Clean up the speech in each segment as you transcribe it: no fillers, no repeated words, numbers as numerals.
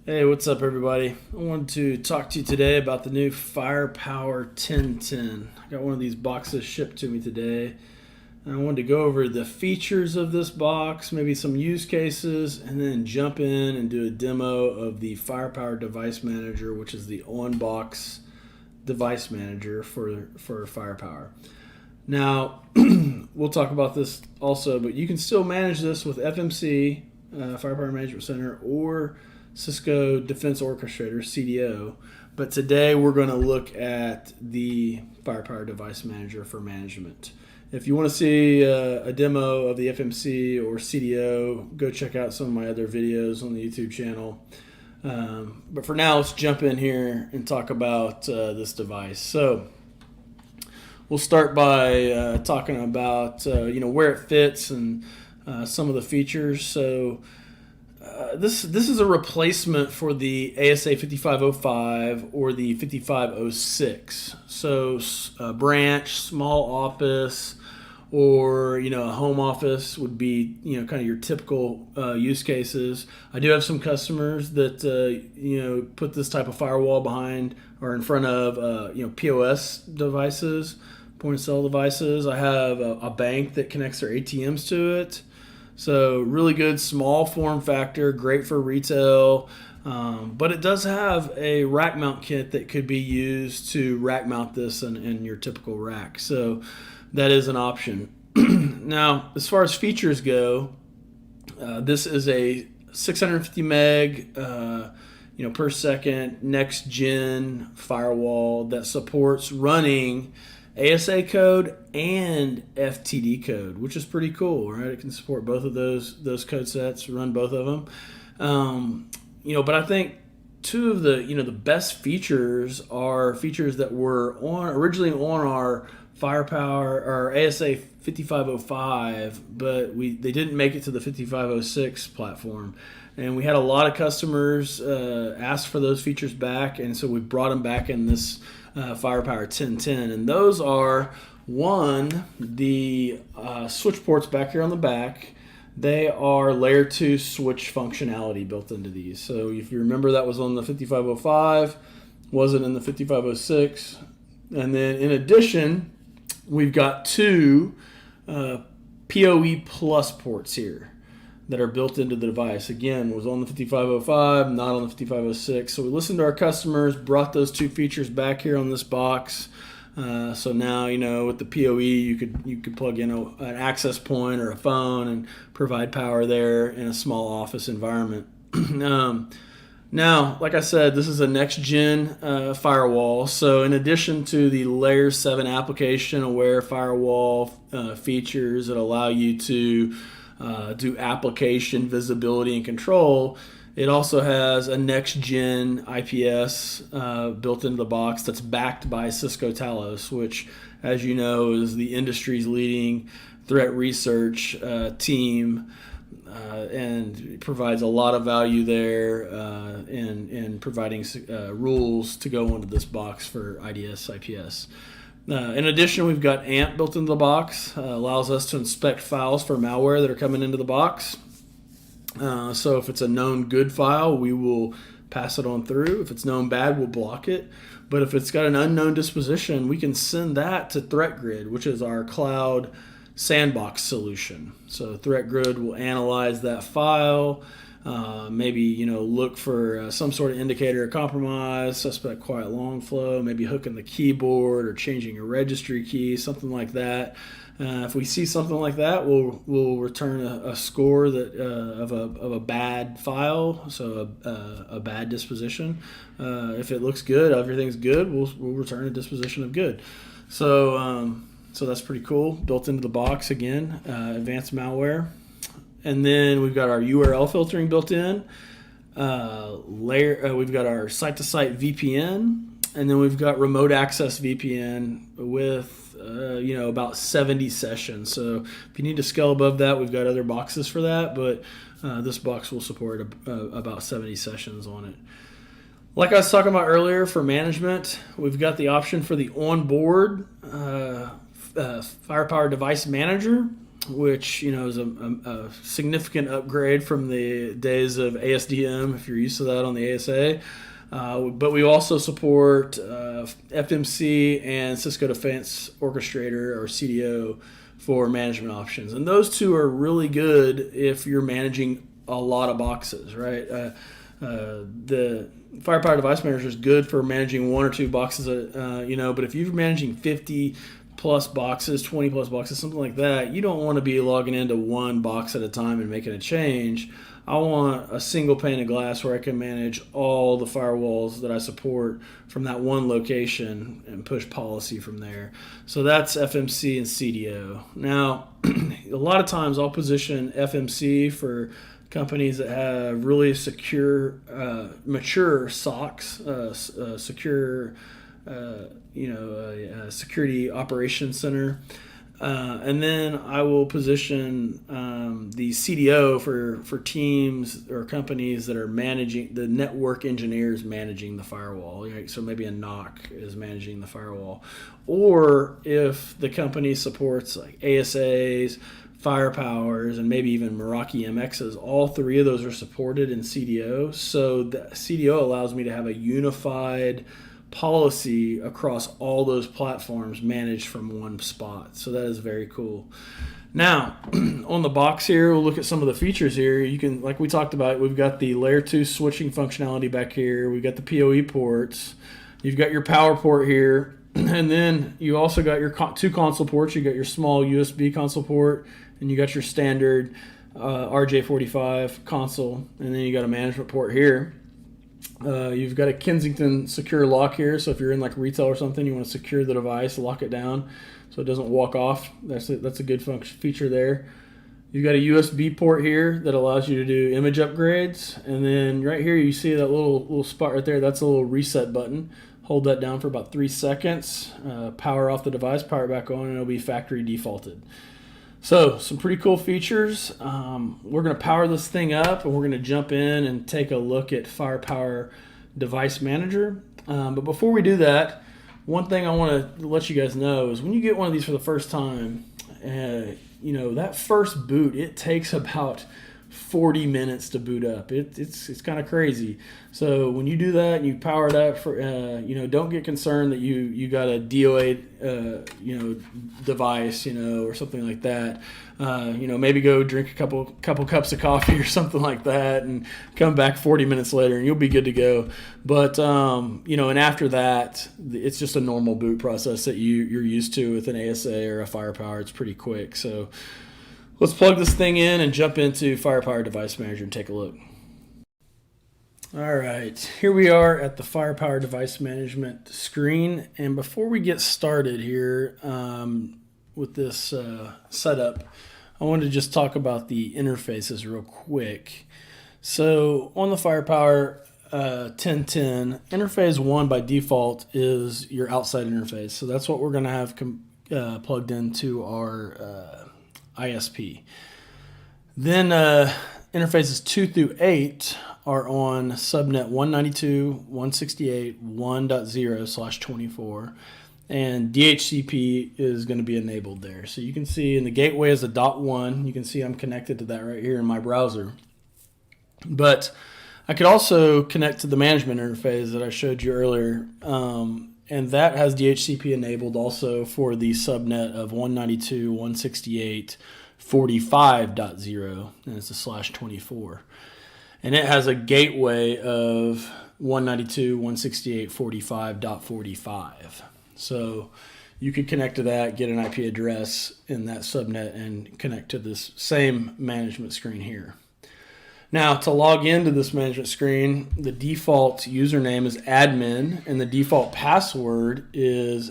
Hey, what's up, everybody? I wanted to talk to you today about the new Firepower 1010. I got one of these boxes shipped to me today, and I wanted to go over the features of this box, maybe some use cases, and then jump in and do a demo of the Firepower Device Manager, which is the on-box device manager for Firepower. Now, we'll talk about this also, but you can still manage this with FMC, Firepower Management Center, or Cisco Defense Orchestrator, CDO. But today we're going to look at the Firepower Device Manager for management. If you want to see a demo of the FMC or CDO, go check out some of my other videos on the YouTube channel. But for now, let's jump in here and talk about this device. So we'll start by talking about where it fits and some of the features. So this is a replacement for the ASA 5505 or the 5506. So branch, small office, or a home office would be kind of your typical use cases. I do have some customers that put this type of firewall behind or in front of POS devices, point of sale devices. I have a bank that connects their ATMs to it. So really good small form factor, great for retail, but it does have a rack mount kit that could be used to rack mount this in your typical rack. So that is an option. Now, as far as features go, this is a 650 meg per second next gen firewall that supports running ASA code and FTD code, which is pretty cool, right? It can support both of those code sets, run both of them. But I think two of the best features are features that were originally on our Firepower or ASA 5505, but they didn't make it to the 5506 platform. And we had a lot of customers ask for those features back, and so we brought them back in this Firepower 1010. And those are, one, the switch ports back here on the back. They are layer 2 switch functionality built into these. So if you remember, that was on the 5505, wasn't in the 5506. And then in addition, we've got two PoE Plus ports here that are built into the device. Again, was on the 5505, not on the 5506. So we listened to our customers, brought those two features back here on this box. So now, with the PoE, you could plug in an access point or a phone and provide power there in a small office environment. Now, like I said, this is a next-gen firewall. So in addition to the Layer 7 application-aware firewall features that allow you to do application visibility and control, it also has a next-gen IPS built into the box that's backed by Cisco Talos, which, as you know, is the industry's leading threat research team, and provides a lot of value there in providing rules to go into this box for IDS, IPS. In addition, we've got AMP built into the box. Allows us to inspect files for malware that are coming into the box. So if it's a known good file, we will pass it on through. If it's known bad, we'll block it. But if it's got an unknown disposition, we can send that to ThreatGrid, which is our cloud sandbox solution. So ThreatGrid will analyze that file, maybe look for some sort of indicator of compromise, suspect quiet long flow, maybe hooking the keyboard or changing a registry key, something like that. If we see something like that, we'll return a score that of a bad file, so a bad disposition. If it looks good, everything's good, we'll return a disposition of good. So that's pretty cool. Built into the box again, advanced malware. And then we've got our URL filtering built in. We've got our site-to-site VPN, and then we've got remote access VPN with about 70 sessions. So if you need to scale above that, we've got other boxes for that, but this box will support about 70 sessions on it. Like I was talking about earlier, for management, we've got the option for the onboard Firepower Device Manager. which is a significant upgrade from the days of ASDM if you're used to that on the ASA. But we also support FMC and Cisco Defense Orchestrator, or CDO, for management options. And those two are really good if you're managing a lot of boxes, right? The Firepower Device Manager is good for managing one or two boxes, but if you're managing 50 plus boxes, 20 plus boxes, something like that, you don't want to be logging into one box at a time and making a change. I want a single pane of glass where I can manage all the firewalls that I support from that one location and push policy from there. So that's FMC and CDO. Now, a lot of times I'll position FMC for companies that have really secure, mature SOCs, secure, security operations center. And then I will position the CDO for teams or companies that are managing, the network engineers managing the firewall. Right? So maybe a NOC is managing the firewall. Or if the company supports like ASAs, Firepowers, and maybe even Meraki MXs, all three of those are supported in CDO. So the CDO allows me to have a unified policy across all those platforms managed from one spot. So that is very cool. Now, on the box here, we'll look at some of the features here. You can, like we talked about, we've got the layer 2 switching functionality back here. We've got the PoE ports. You've got your power port here. And then you also got your two console ports. You got your small USB console port, and you got your standard RJ45 console. And then you got a management port here. You've got a Kensington secure lock here, so if you're in like retail or something, you want to secure the device, lock it down so it doesn't walk off. That's a good feature there. You've got a USB port here that allows you to do image upgrades, and then right here you see that little spot right there. That's a little reset button. Hold that down for about 3 seconds, power off the device, power it back on, and it'll be factory defaulted. So some pretty cool features. We're going to power this thing up, and we're going to jump in and take a look at Firepower Device Manager. But before we do that, one thing I want to let you guys know is when you get one of these for the first time, that first boot, it takes about 40 minutes to boot up. It's kind of crazy. So when you do that and you power it up, don't get concerned that you got a DOA device, or something like that. Maybe go drink a couple cups of coffee or something like that, and come back 40 minutes later, and you'll be good to go. But and after that, it's just a normal boot process that you're used to with an ASA or a Firepower. It's pretty quick. So let's plug this thing in and jump into Firepower Device Manager and take a look. All right, here we are at the Firepower Device Management screen. And before we get started here with this setup, I wanted to just talk about the interfaces real quick. So on the Firepower 1010, interface 1 by default is your outside interface. So that's what we're going to have plugged into our ISP. Then interfaces 2 through 8 are on subnet 192.168.1.0/24, and DHCP is going to be enabled there. So you can see in the gateway is a .1. You can see I'm connected to that right here in my browser. But I could also connect to the management interface that I showed you earlier, and that has DHCP enabled also for the subnet of 192.168.45.0, and it's a /24. And it has a gateway of 192.168.45.45. So you could connect to that, get an IP address in that subnet, and connect to this same management screen here. Now, to log into this management screen, the default username is admin, and the default password is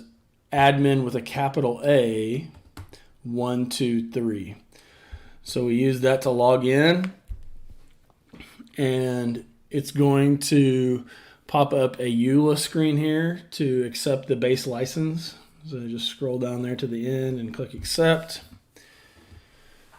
admin with a capital A 123. So we use that to log in, and it's going to pop up a EULA screen here to accept the base license. So just scroll down there to the end and click accept.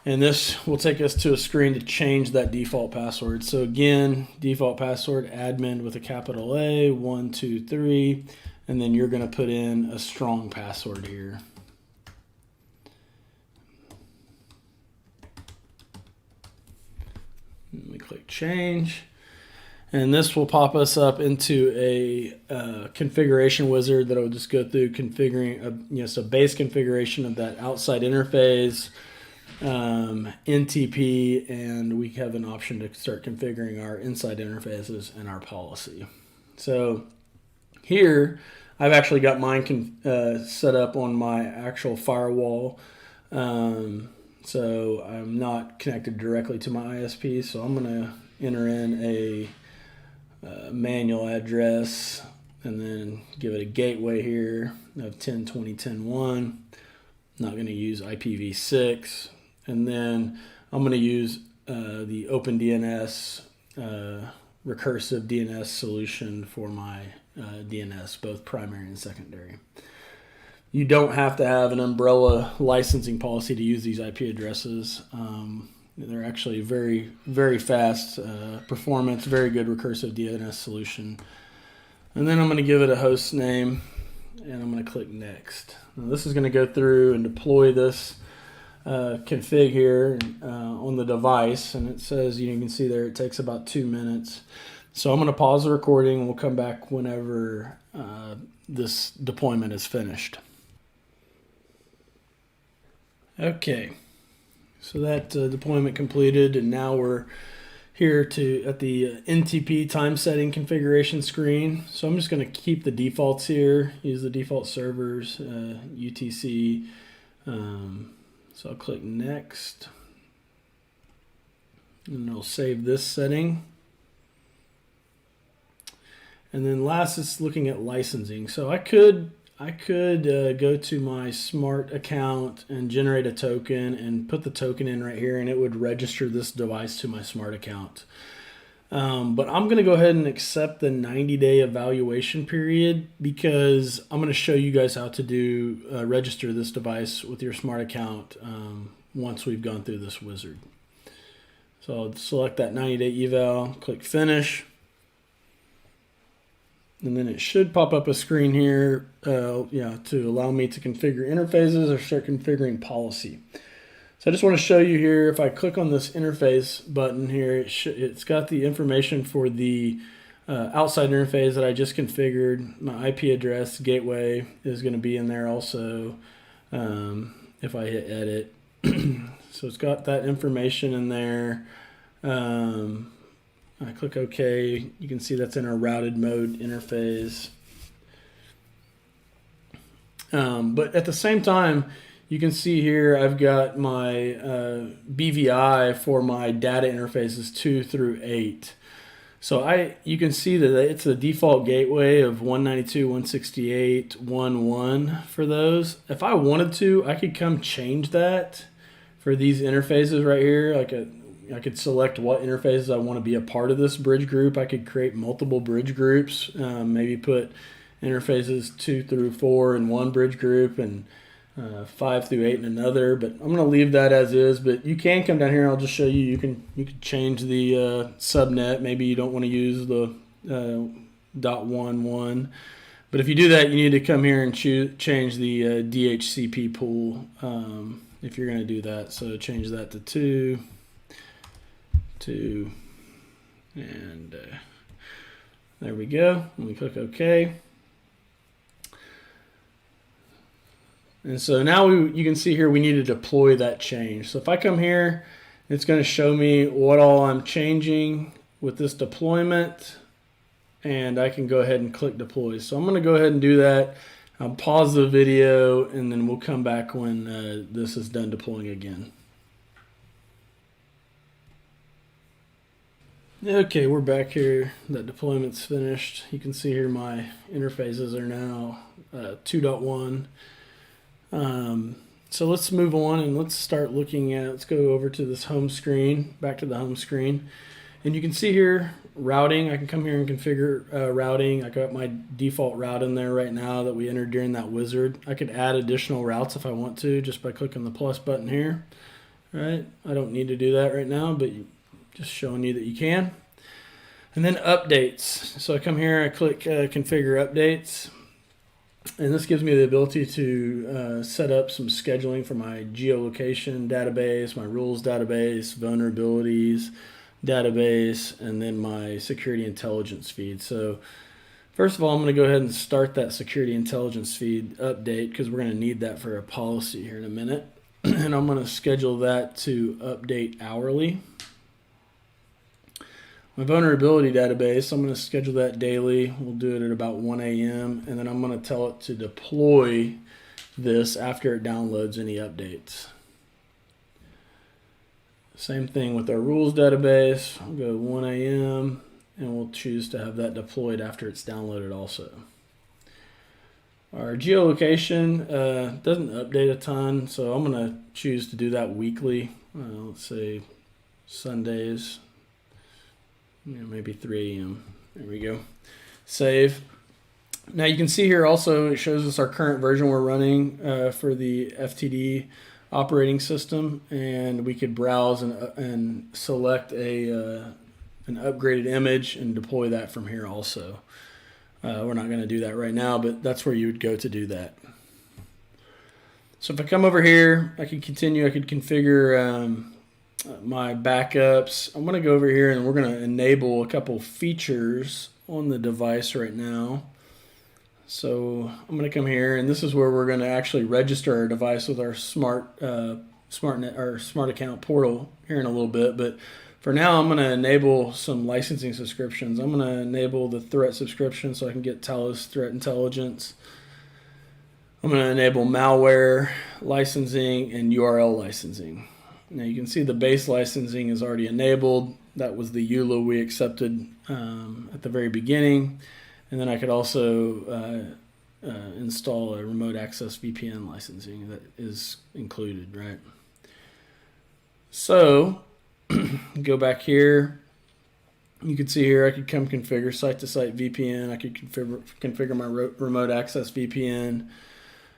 And this will take us to a screen to change that default password. So again, default password admin with a capital A 123, and then you're going to put in a strong password here. Let me click change. And this will pop us up into a configuration wizard that will just go through configuring a base configuration of that outside interface, NTP, and we have an option to start configuring our inside interfaces and our policy. So here, I've actually got mine set up on my actual firewall. So I'm not connected directly to my ISP, so I'm going to enter in a manual address and then give it a gateway here of 10.20.10.1. I'm not going to use IPv6, and then I'm going to use the OpenDNS recursive DNS solution for my DNS, both primary and secondary. You don't have to have an umbrella licensing policy to use these IP addresses. They're actually very, very fast performance, very good recursive DNS solution. And then I'm going to give it a host name, and I'm going to click next. Now this is going to go through and deploy this config here on the device, and it says, you can see there, it takes about 2 minutes. So I'm going to pause the recording, and we'll come back whenever this deployment is finished. Okay. So that deployment completed, and now we're here at the NTP time setting configuration screen. So I'm just going to keep the defaults here, use the default servers, UTC. So I'll click next, and it'll save this setting. And then last is looking at licensing. So I could go to my smart account and generate a token and put the token in right here, and it would register this device to my smart account. But I'm going to go ahead and accept the 90-day evaluation period, because I'm going to show you guys how to register this device with your smart account once we've gone through this wizard. So I'll select that 90-day eval, click finish. And then it should pop up a screen here to allow me to configure interfaces or start configuring policy. So I just want to show you here, if I click on this interface button here, it's got the information for the outside interface that I just configured. My IP address gateway is going to be in there also if I hit edit. So it's got that information in there. I click OK. You can see that's in our routed mode interface. But at the same time, you can see here I've got my BVI for my data interfaces 2 through 8. So you can see that it's a default gateway of 192.168.1.1 for those. If I wanted to, I could come change that for these interfaces right here. I could select what interfaces I want to be a part of this bridge group. I could create multiple bridge groups, maybe put interfaces 2 through 4 in one bridge group and 5 through 8 in another. But I'm going to leave that as is. But you can come down here, and I'll just show you. You can change the subnet. Maybe you don't want to use the .11. But if you do that, you need to come here and change the DHCP pool if you're going to do that. So change that to 2. And there we go. And we click OK. And so now you can see here we need to deploy that change. So if I come here, it's going to show me what all I'm changing with this deployment, and I can go ahead and click deploy. So I'm going to go ahead and do that. I'll pause the video, and then we'll come back when this is done deploying again. Okay, we're back here. That deployment's finished. You can see here my interfaces are now 2.1. So let's move on and let's start looking at, let's go over to this home screen, back to the home screen. And you can see here routing. I can come here and configure routing. I got my default route in there right now that we entered during that wizard. I could add additional routes if I want to just by clicking the plus button here. Right? I don't need to do that right now, but just showing you that you can. And then updates. So I come here, I click configure updates. And this gives me the ability to set up some scheduling for my geolocation database, my rules database, vulnerabilities, database, and then my security intelligence feed. So first of all, I'm going to go ahead and start that security intelligence feed update because we're going to need that for a policy here in a minute. And I'm going to schedule that to update hourly. My vulnerability database, I'm going to schedule that daily. We'll do it at about 1 a.m. And then I'm going to tell it to deploy this after it downloads any updates. Same thing with our rules database. We'll go 1 a.m. and we'll choose to have that deployed after it's downloaded also. Our geolocation doesn't update a ton, so I'm going to choose to do that weekly. Let's say Sundays, maybe 3 a.m. There we go. Save. Now you can see here also it shows us our current version we're running for the FTD operating system, and we could browse and select an upgraded image and deploy that from here also. We're not going to do that right now, but that's where you would go to do that. So if I come over here, I could continue. I could configure my backups. I'm going to go over here and we're going to enable a couple features on the device right now. So I'm going to come here, and this is where we're going to actually register our device with our smart account portal here in a little bit. But for now, I'm going to enable some licensing subscriptions. I'm going to enable the threat subscription so I can get Talos threat intelligence. I'm going to enable malware licensing and URL licensing. Now you can see the base licensing is already enabled. That was the EULA we accepted at the very beginning. And then I could also install a remote access VPN licensing that is included, right? So go back here. You can see here I could come configure site-to-site VPN. I could configure my remote access VPN.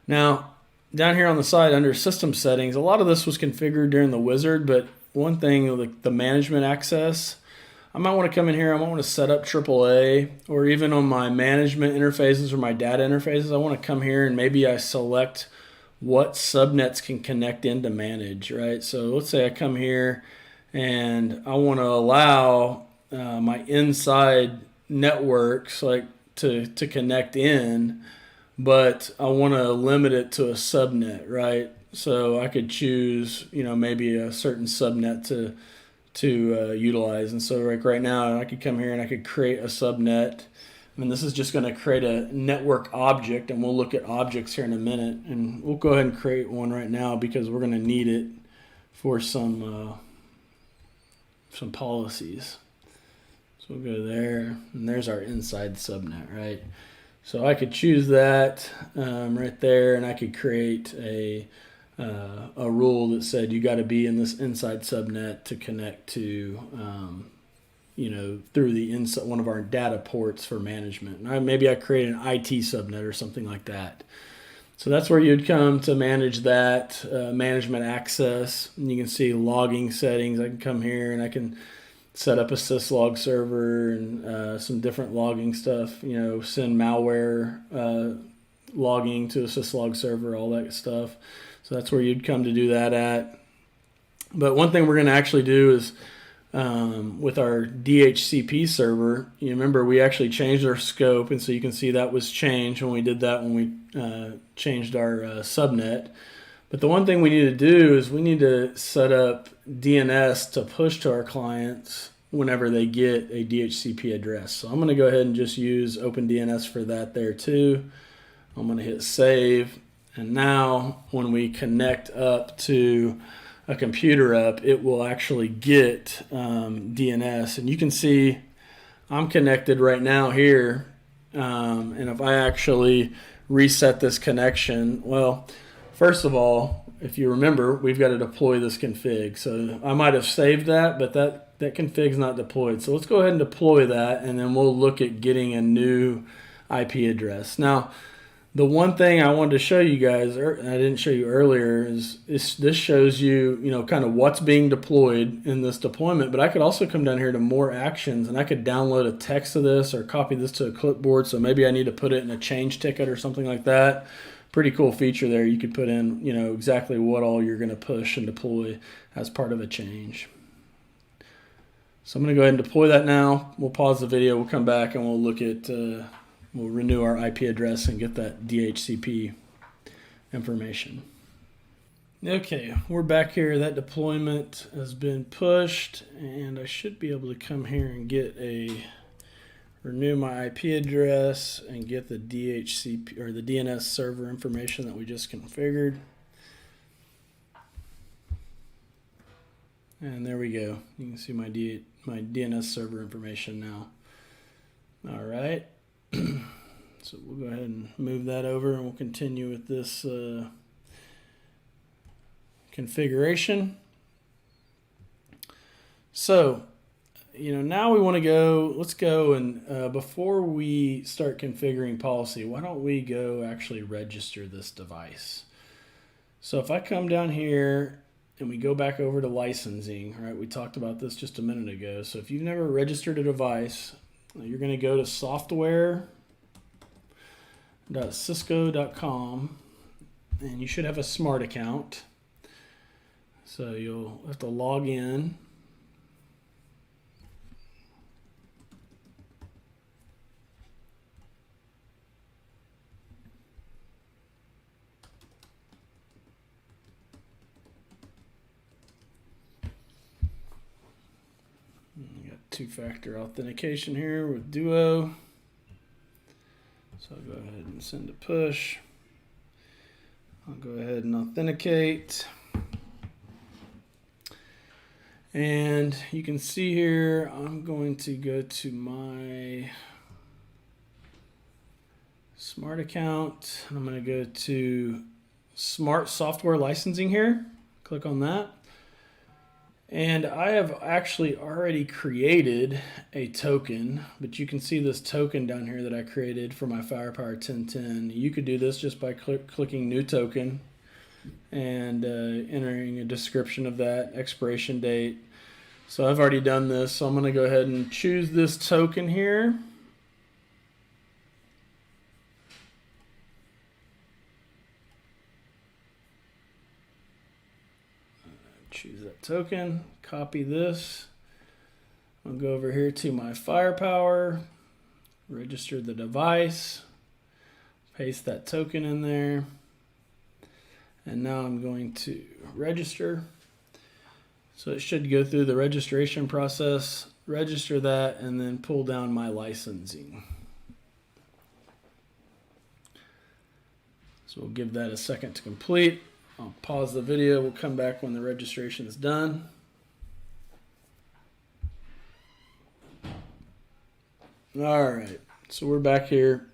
Now, down here on the side under system settings, a lot of this was configured during the wizard, but one thing, like the management access, I might want to come in here, I might want to set up AAA, or even on my management interfaces or my data interfaces, I want to come here and maybe I select what subnets can connect into manage, right? So let's say I come here and I want to allow my inside networks like to connect in, but I want to limit it to a subnet, right? So I could choose, maybe a certain subnet to utilize. And so like right now I could come here and I could create a subnet. This is just going to create a network object, and we'll look at objects here in a minute, and we'll go ahead and create one right now because we're going to need it for some policies. So we'll go there, and there's our inside subnet, right? So I could choose that right there, and I could create a rule that said you got to be in this inside subnet to connect to, through the inside one of our data ports for management. And maybe I create an IT subnet or something like that. So that's where you'd come to manage that management access. And you can see logging settings. I can come here and I can set up a syslog server and some different logging stuff. Send malware logging to a syslog server, all that stuff. So that's where you'd come to do that at. But one thing we're going to actually do is with our DHCP server, you remember we actually changed our scope, and so you can see that was changed when we did that when we changed our subnet. But the one thing we need to do is we need to set up DNS to push to our clients whenever they get a DHCP address. So I'm going to go ahead and just use OpenDNS for that there too. I'm going to hit save. And now when we connect up to a computer it will actually get DNS. And you can see I'm connected right now here. And if I actually reset this connection, well, first of all, if you remember, we've got to deploy this config. So I might have saved that, but that config's not deployed. So let's go ahead and deploy that, and then we'll look at getting a new IP address. Now, the one thing I wanted to show you guys, I didn't show you earlier, is this shows you, kind of what's being deployed in this deployment. But I could also come down here to more actions, and I could download a text of this or copy this to a clipboard. So maybe I need to put it in a change ticket or something like that. Pretty cool feature there. You could put in, exactly what all you're going to push and deploy as part of a change. So I'm going to go ahead and deploy that now. We'll pause the video. We'll come back and we'll look at, we'll renew our IP address and get that DHCP information. Okay, we're back here. That deployment has been pushed, and I should be able to come here and get renew my IP address and get the DHCP or the DNS server information that we just configured. And there we go. You can see my DNS server information now. All right. So we'll go ahead and move that over, and we'll continue with this configuration. So, now we want to go, let's go and before we start configuring policy, why don't we go actually register this device? So if I come down here and we go back over to licensing, right? We talked about this just a minute ago. So if you've never registered a device, you're going to go to software.cisco.com, and you should have a smart account. So you'll have to log in. Two-factor authentication here with Duo. So I'll go ahead and send a push. I'll go ahead and authenticate. And you can see here, I'm going to go to my smart account. I'm going to go to Smart Software Licensing here. Click on that. And I have actually already created a token, but you can see this token down here that I created for my Firepower 1010. You could do this just by clicking New Token and entering a description of that, expiration date. So I've already done this, so I'm going to go ahead and choose this token here. Choose that token, copy this. I'll go over here to my Firepower, register the device, paste that token in there, and now I'm going to register. So it should go through the registration process, register that, and then pull down my licensing. So we'll give that a second to complete. I'll pause the video. We'll come back when the registration is done. All right, so we're back here.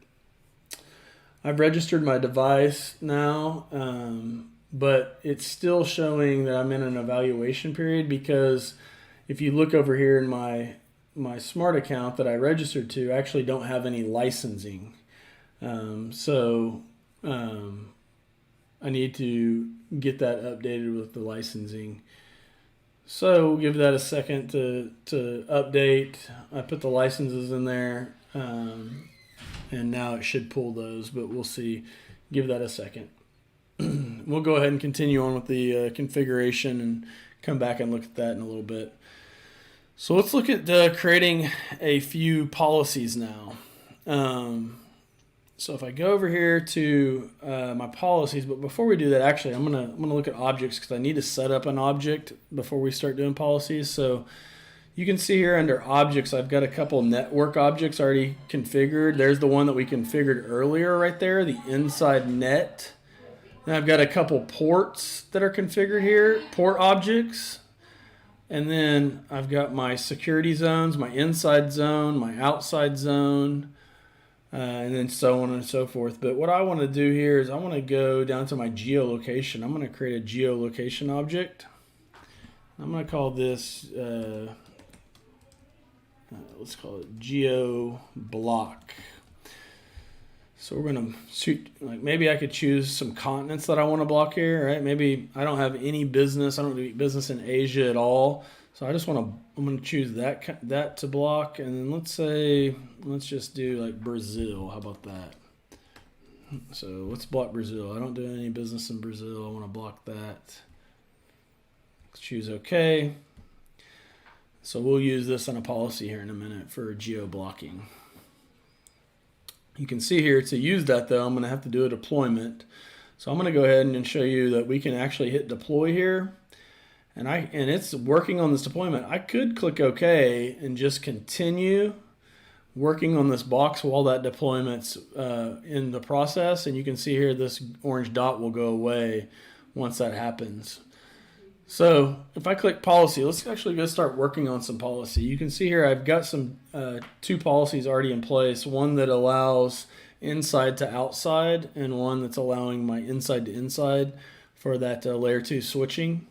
I've registered my device now, but it's still showing that I'm in an evaluation period, because if you look over here in my smart account that I registered to, I actually don't have any licensing. I need to get that updated with the licensing. So we'll give that a second to update. I put the licenses in there, and now it should pull those, but we'll see. Give that a second. We'll go ahead and continue on with the configuration and come back and look at that in a little bit. So let's look at creating a few policies now. So if I go over here to my policies, but before we do that, actually, I'm gonna look at objects, because I need to set up an object before we start doing policies. So you can see here under objects, I've got a couple network objects already configured. There's the one that we configured earlier right there, the inside net. Then I've got a couple ports that are configured here, port objects. And then I've got my security zones, my inside zone, my outside zone, and then so on and so forth. But what I want to do here is I want to go down to my geolocation. I'm going to create a geolocation object. I'm going to call this, let's call it Geoblock. So we're going to shoot, like maybe I could choose some continents that I want to block here, right? Maybe I don't have any business. I don't do business in Asia at all. So I just want to, I'm going to choose that to block. And then let's just do like Brazil. How about that? So let's block Brazil. I don't do any business in Brazil. I want to block that. Let's choose OK. So we'll use this on a policy here in a minute for geoblocking. You can see here to use that though, I'm going to have to do a deployment. So I'm going to go ahead and show you that we can actually hit deploy here. And it's working on this deployment. I could click OK and just continue working on this box while that deployment's in the process. And you can see here this orange dot will go away once that happens. So if I click policy, let's actually go start working on some policy. You can see here I've got some two policies already in place. One that allows inside to outside and one that's allowing my inside to inside for that layer 2 switching.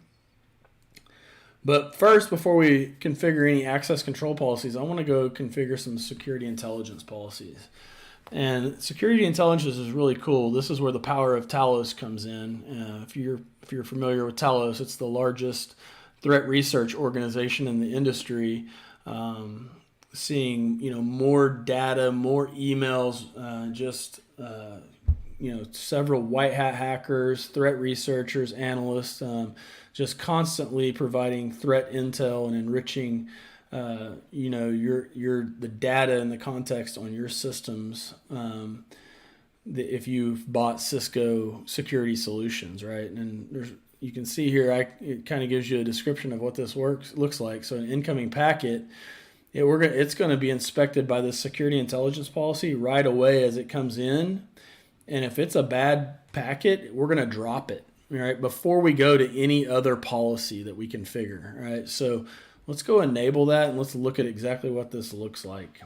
But first, before we configure any access control policies, I want to go configure some security intelligence policies. And security intelligence is really cool. This is where the power of Talos comes in. If you're familiar with Talos, it's the largest threat research organization in the industry. Seeing more data, more emails, several white hat hackers, threat researchers, analysts, just constantly providing threat intel and enriching the data and the context on your systems. If you've bought Cisco security solutions, right? And you can see here, it kind of gives you a description of what this looks like. So an incoming packet, it's going to be inspected by the security intelligence policy right away as it comes in. And if it's a bad packet, we're going to drop it, right, before we go to any other policy that we configure, right? So let's go enable that and let's look at exactly what this looks like.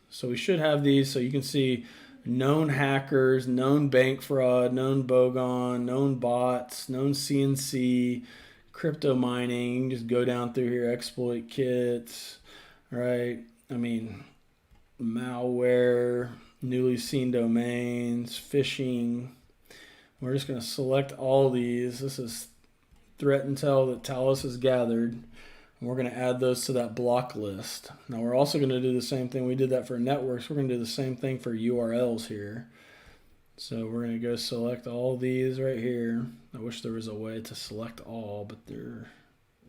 So we should have these, so you can see known hackers, known bank fraud, known bogon, known bots, known CNC, crypto mining. You can just go down through here, exploit kits, right? I mean, malware, newly seen domains, phishing. We're just going to select all these. This is threat intel that Talos has gathered. And we're going to add those to that block list. Now we're also going to do the same thing. We did that for networks. We're going to do the same thing for URLs here. So we're going to go select all these right here. I wish there was a way to select all, but there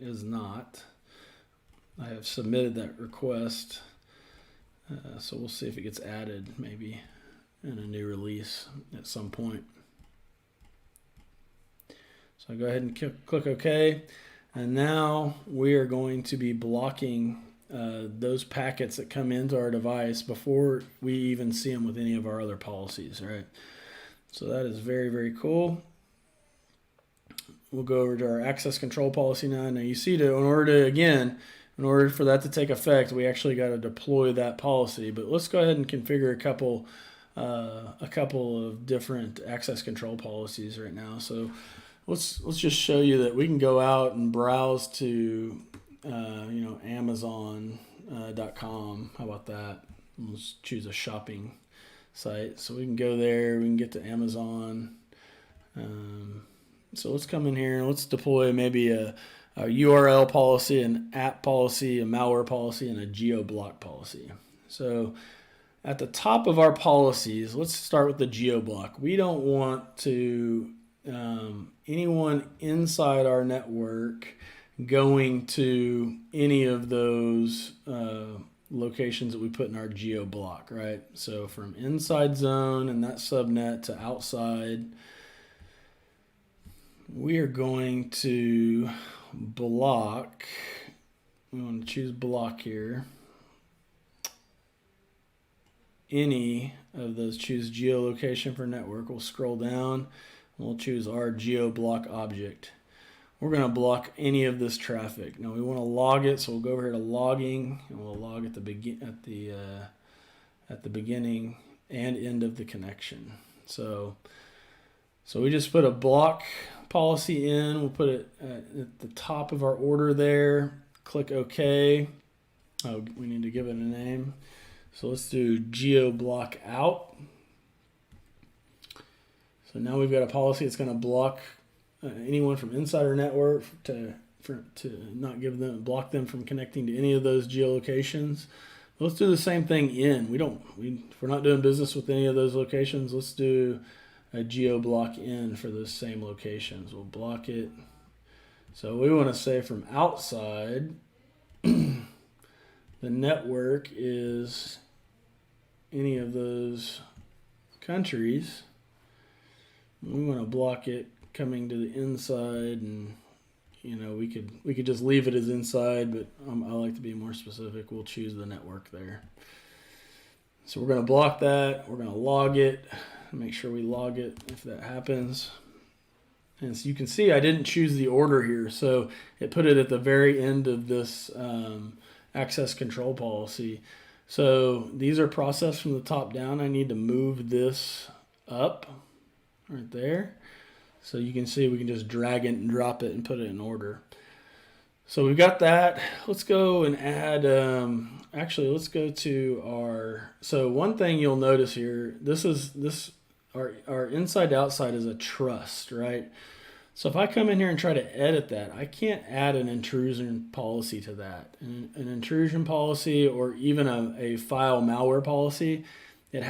is not. I have submitted that request. So we'll see if it gets added maybe in a new release at some point. So go ahead and click OK. And now we are going to be blocking those packets that come into our device before we even see them with any of our other policies, right? So that is very, very cool. We'll go over to our access control policy now. Now you see in order for that to take effect, we actually got to deploy that policy. But let's go ahead and configure a couple of different access control policies right now. So let's just show you that we can go out and browse to Amazon.com. How about that? Let's choose a shopping site. So we can go there. We can get to Amazon. So let's come in here and let's deploy maybe a URL policy, an app policy, a malware policy, and a Geoblock policy. So at the top of our policies, let's start with the Geoblock. We don't want to anyone inside our network going to any of those locations that we put in our Geoblock, right? So from inside zone and that subnet to outside, we are going to block. We want to choose block here. Any of those, choose geolocation for network. We'll scroll down. We'll choose our Geoblock object. We're going to block any of this traffic. Now we want to log it, so we'll go over here to logging, and we'll log at the beginning and end of the connection. So we just put a block policy in. We'll put it at the top of our order there. Click OK. Oh, we need to give it a name. So let's do Geoblock out. So now we've got a policy that's going to block anyone from inside our network to not block them from connecting to any of those geolocations. Let's do the same thing in. If we're not doing business with any of those locations, let's do a Geoblock in for those same locations. We'll block it. So we want to say from outside. the network is any of those countries, we want to block it coming to the inside, and we could just leave it as inside, but I like to be more specific. We'll choose the network there. So we're going to block that. We're going to log it. Make sure we log it if that happens. And so you can see I didn't choose the order here, so it put it at the very end of this access control policy. So these are processed from the top down. I need to move this up right there. So you can see we can just drag it and drop it and put it in order. So we've got that. Let's go and add, actually let's go to our, so one thing you'll notice here, our inside to outside is a trust, right? So if I come in here and try to edit that, I can't add an intrusion policy to that. An intrusion policy, or even a file malware policy, it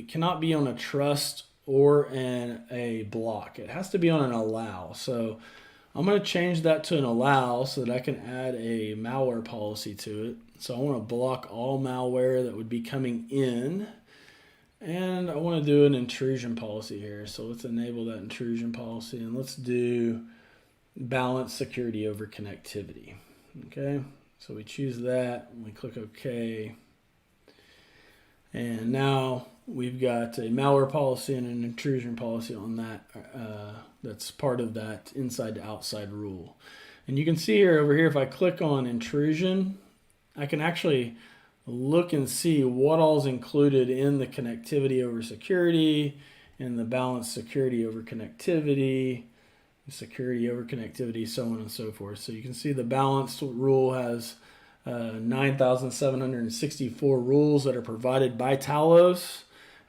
cannot be on a trust or a block. It has to be on an allow. So I'm going to change that to an allow so that I can add a malware policy to it. So I want to block all malware that would be coming in. And I want to do an intrusion policy here. So let's enable that intrusion policy, and let's do balance security over connectivity. Okay, so we choose that, and we click OK. And now we've got a malware policy and an intrusion policy on that. That's part of that inside to outside rule. And you can see here over here, if I click on intrusion, I can actually look and see what all is included in the connectivity over security, and the balance security over connectivity, security over connectivity, so on and so forth. So you can see the balance rule has 9,764 rules that are provided by Talos.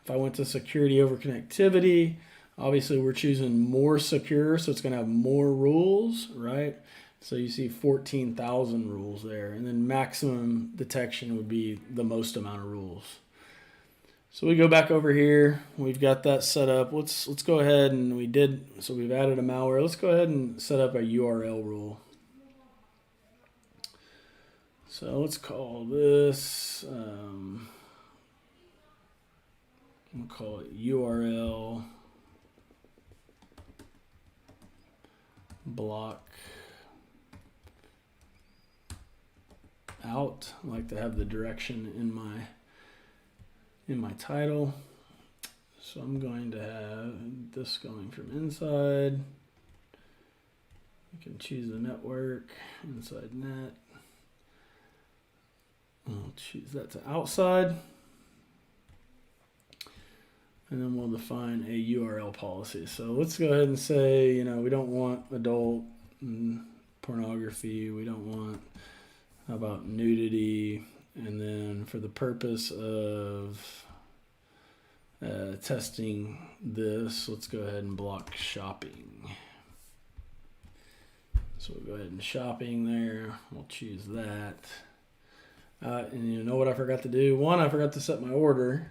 If I went to security over connectivity, obviously we're choosing more secure, so it's going to have more rules, right? So you see 14,000 rules there, and then maximum detection would be the most amount of rules. So we go back over here. We've got that set up. Let's go ahead, and we've added a malware. Let's go ahead and set up a URL rule. So let's call this, we'll call it URL block out. I like to have the direction in my title. So I'm going to have this going from inside. I can choose the network, inside net. I'll choose that to outside. And then we'll define a URL policy. So let's go ahead and say, we don't want adult pornography. We don't want, how about nudity? And then for the purpose of testing this, let's go ahead and block shopping. So we'll go ahead and shopping there. We'll choose that. And you know what I forgot to do? One, I forgot to set my order.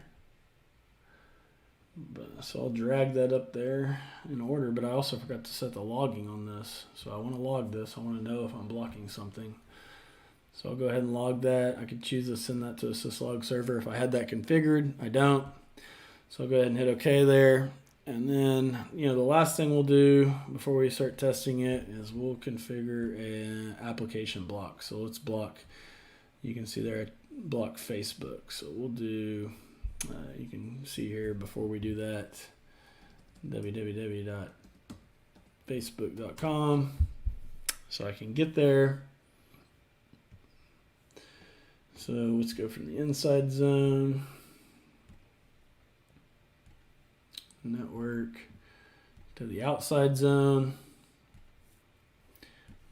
So I'll drag that up there in order, but I also forgot to set the logging on this. So I want to log this. I want to know if I'm blocking something. So I'll go ahead and log that. I could choose to send that to a syslog server if I had that configured. I don't. So I'll go ahead and hit OK there. And then, the last thing we'll do before we start testing it is we'll configure an application block. So let's block, you can see there, block Facebook. So we'll do, you can see here before we do that, www.facebook.com. So I can get there. So let's go from the inside zone, network, to the outside zone.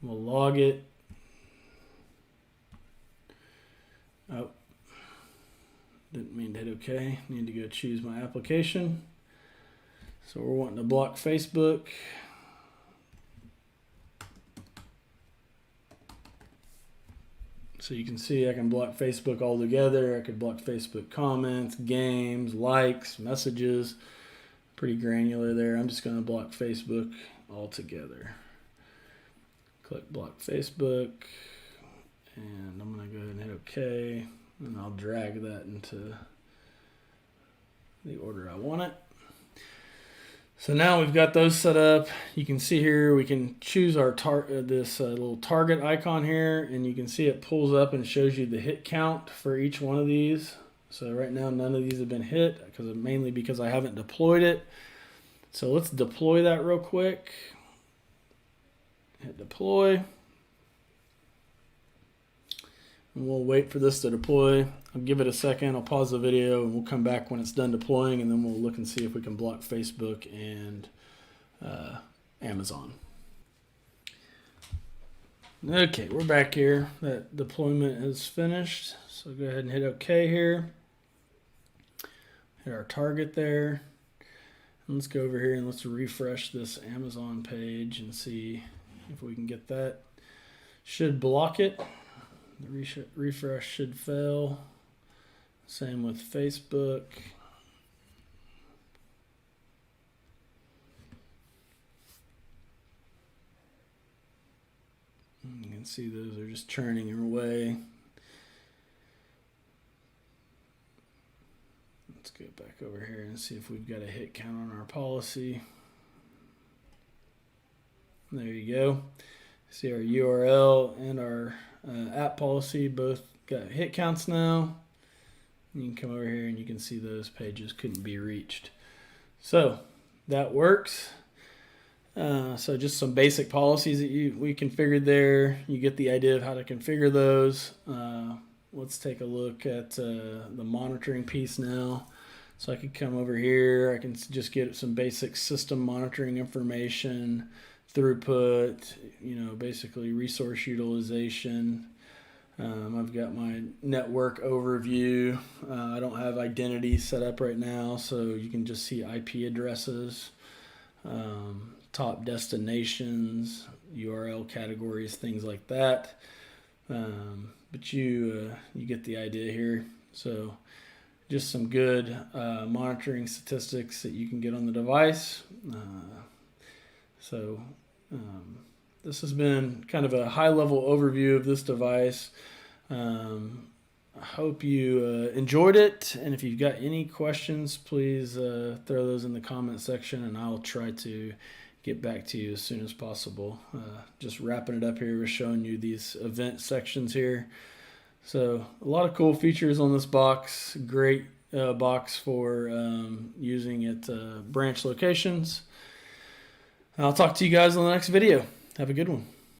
We'll log it. Oh, didn't mean to hit OK. Need to go choose my application. So we're wanting to block Facebook. So you can see I can block Facebook altogether. I could block Facebook comments, games, likes, messages. Pretty granular there. I'm just going to block Facebook altogether. Click block Facebook. And I'm going to go ahead and hit OK, and I'll drag that into the order I want it. So now we've got those set up. You can see here we can choose our this little target icon here, and you can see it pulls up and shows you the hit count for each one of these. So right now none of these have been hit mainly because I haven't deployed it. So let's deploy that real quick. Hit deploy. And we'll wait for this to deploy. I'll give it a second. I'll pause the video and we'll come back when it's done deploying, and then we'll look and see if we can block Facebook and Amazon. Okay, we're back here. That deployment is finished. So go ahead and hit OK here. Hit our target there. And let's go over here and let's refresh this Amazon page and see if we can get that. Should block it. The refresh should fail. Same with Facebook. You can see those are just churning away. Let's go back over here and see if we've got a hit count on our policy. There you go. See our URL and our app policy both got hit counts now. You can come over here and you can see those pages couldn't be reached. So that works. So just some basic policies that we configured there. You get the idea of how to configure those. Let's take a look at the monitoring piece now. So I could come over here. I can just get some basic system monitoring information, throughput, basically resource utilization. I've got my network overview. I don't have identity set up right now, so you can just see IP addresses, top destinations, URL categories, things like that. But you get the idea here. So just some good monitoring statistics that you can get on the device. This has been kind of a high-level overview of this device. I hope you enjoyed it, and if you've got any questions, please throw those in the comment section, and I'll try to get back to you as soon as possible. Just wrapping it up here, we're showing you these event sections here. So a lot of cool features on this box. Great box for using at branch locations. I'll talk to you guys in the next video. Have a good one.